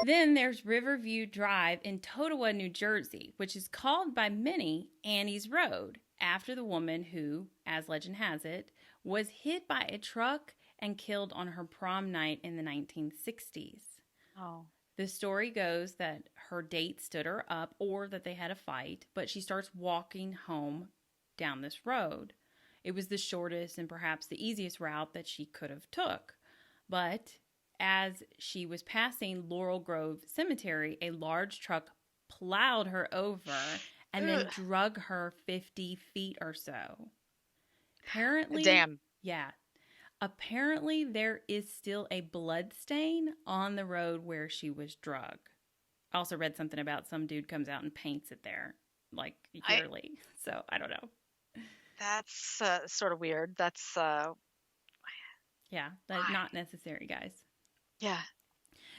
Then there's Riverview Drive in Totowa, New Jersey, which is called by many Annie's Road, after the woman who, as legend has it, was hit by a truck and killed on her prom night in the 1960s. Oh. The story goes that her date stood her up or that they had a fight, but she starts walking home down this road. It was the shortest and perhaps the easiest route that she could have took. But as she was passing Laurel Grove Cemetery, a large truck plowed her over and then drug her 50 feet or so. Apparently, Damn. Yeah. Apparently, there is still a blood stain on the road where she was drugged. I also read something about some dude comes out and paints it there, like yearly. So, I don't know. That's sort of weird. That's, Yeah, that's not necessary, guys. Yeah.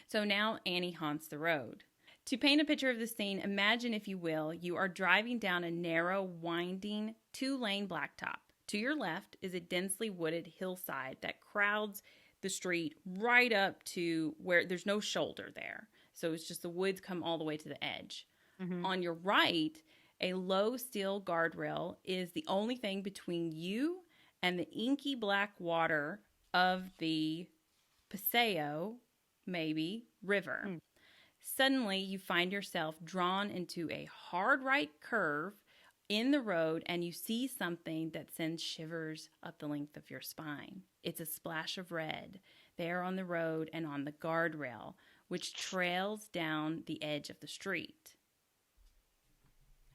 So now Annie haunts the road. To paint a picture of the scene, imagine, if you will, you are driving down a narrow, winding, 2-lane blacktop. To your left is a densely wooded hillside that crowds the street right up to where there's no shoulder there. So it's just the woods come all the way to the edge. Mm-hmm. On your right, a low steel guardrail is the only thing between you and the inky black water of the Paseo, maybe, river. Mm. Suddenly, you find yourself drawn into a hard right curve in the road, and you see something that sends shivers up the length of your spine. It's a splash of red there on the road and on the guardrail, which trails down the edge of the street.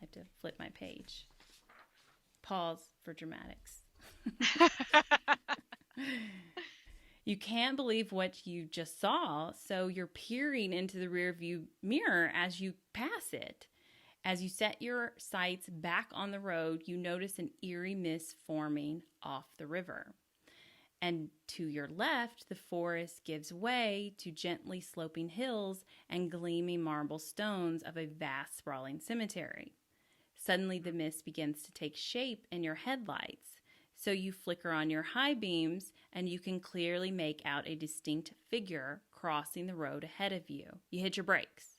I have to flip my page. Pause for dramatics. You can't believe what you just saw, so you're peering into the rearview mirror as you pass it. As you set your sights back on the road, you notice an eerie mist forming off the river. And to your left, the forest gives way to gently sloping hills and gleaming marble stones of a vast sprawling cemetery. Suddenly, the mist begins to take shape in your headlights. So you flicker on your high beams, and you can clearly make out a distinct figure crossing the road ahead of you. You hit your brakes.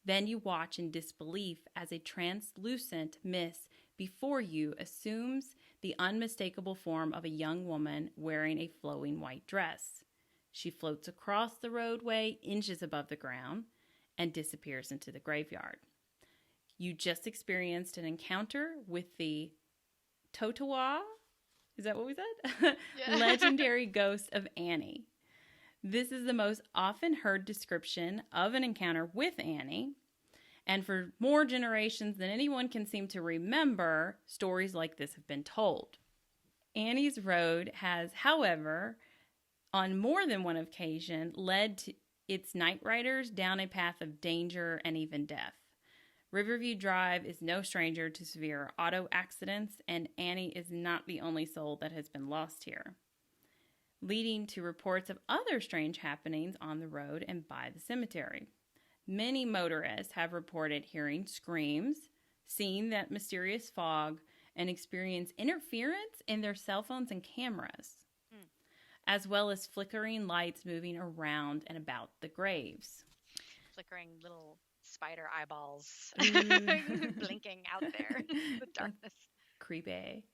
Then you watch in disbelief as a translucent mist before you assumes the unmistakable form of a young woman wearing a flowing white dress. She floats across the roadway inches above the ground and disappears into the graveyard. You just experienced an encounter with the Totowa, is that what we said? Yeah. Legendary ghost of Annie. This is the most often heard description of an encounter with Annie. And for more generations than anyone can seem to remember, stories like this have been told. Annie's Road has, however, on more than one occasion, led to its night riders down a path of danger and even death. Riverview Drive is no stranger to severe auto accidents, and Annie is not the only soul that has been lost here, leading to reports of other strange happenings on the road and by the cemetery. Many motorists have reported hearing screams, seeing that mysterious fog, and experience interference in their cell phones and cameras, as well as flickering lights moving around and about the graves. Flickering little spider eyeballs blinking out there in the darkness. Creepy.